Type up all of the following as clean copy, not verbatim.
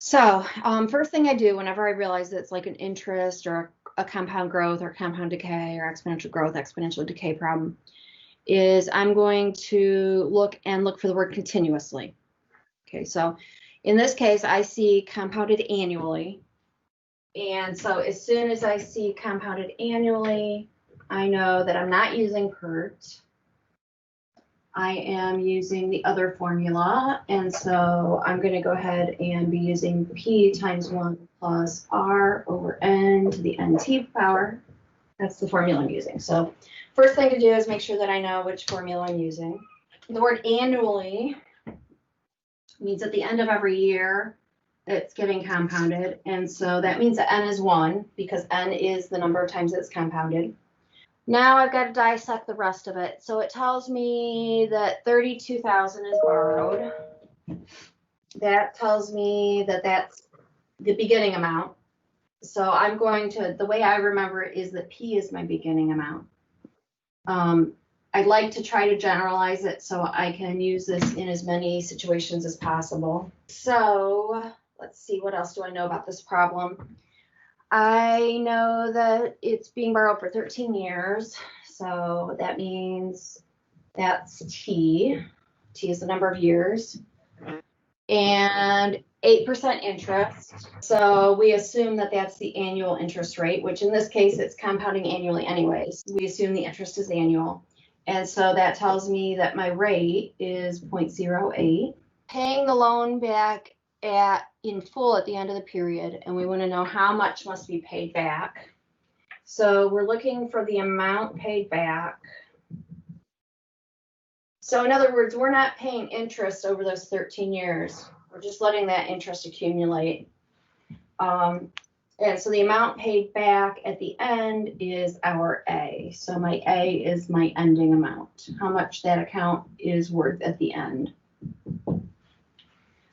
So first thing I do whenever I realize that it's like an interest or a compound growth or compound decay or exponential growth, exponential decay problem is I'm going to look for the word continuously. Okay, so in this case, I see compounded annually. And so as soon as I see compounded annually, I know that I'm not using PERT. I am using the other formula, and so I'm going to go ahead and be using P times 1 plus R over N to the NT power. That's the formula I'm using. So first thing to do is make sure that I know which formula I'm using. The word annually means at the end of every year it's getting compounded, and so that means that N is 1 because N is the number of times it's compounded. Now I've got to dissect the rest of it. So it tells me that 32,000 is borrowed. That tells me that that's the beginning amount. So I'm going to, the way I remember it is that P is my beginning amount. I'd like to try to generalize it so I can use this in as many situations as possible. So let's see, what else do I know about this problem? I know that it's being borrowed for 13 years, so that means that's T. T is the number of years. And 8% interest. So we assume that that's the annual interest rate, which in this case, it's compounding annually anyways. We assume the interest is annual. And so that tells me that my rate is 0.08. Paying the loan back in full at the end of the period, and we want to know how much must be paid back. So we're looking for the amount paid back. So in other words, we're not paying interest over those 13 years. We're just letting that interest accumulate. And so the amount paid back at the end is our A. So my A is my ending amount, how much that account is worth at the end.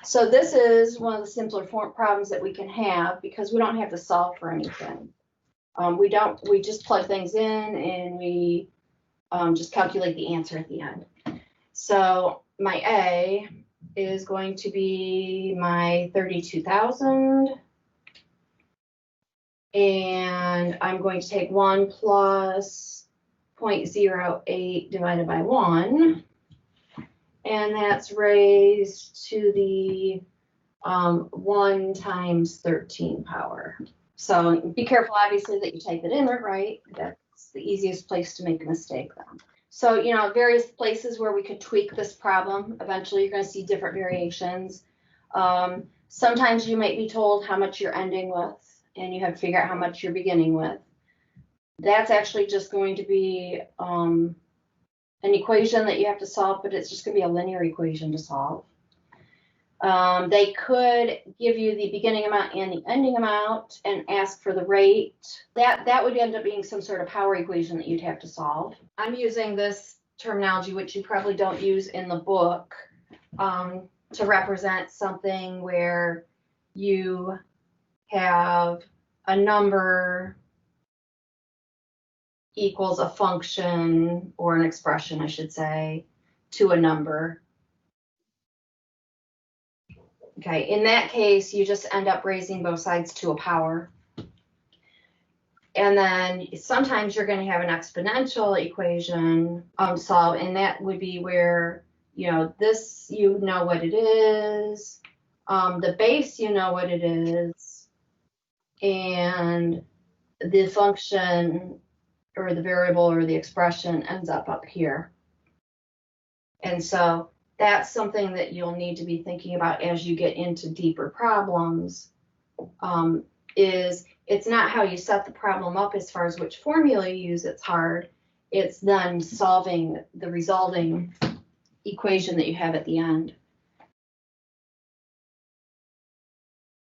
So this is one of the simpler problems that we can have because we don't have to solve for anything. We just plug things in and we just calculate the answer at the end. So my A is going to be my 32,000. And I'm going to take 1 plus 0.08 divided by 1. And that's raised to the 1 times 13 power. So be careful, obviously, that you type it in right. That's the easiest place to make a mistake then. So, various places where we could tweak this problem. Eventually, you're going to see different variations. Sometimes you might be told how much you're ending with, and you have to figure out how much you're beginning with. That's actually just going to be an equation that you have to solve, but it's just going to be a linear equation to solve. They could give you the beginning amount and the ending amount and ask for the rate. That would end up being some sort of power equation that you'd have to solve. I'm using this terminology, which you probably don't use in the book, to represent something where you have a number equals a function or an expression, I should say, to a number. Okay, in that case, you just end up raising both sides to a power. And then sometimes you're going to have an exponential equation solved, and that would be where, this, you know what it is, the base, you know what it is, and the function or the variable or the expression ends up here. And so that's something that you'll need to be thinking about as you get into deeper problems, is it's not how you set the problem up as far as which formula you use that's hard. It's then solving the resulting equation that you have at the end.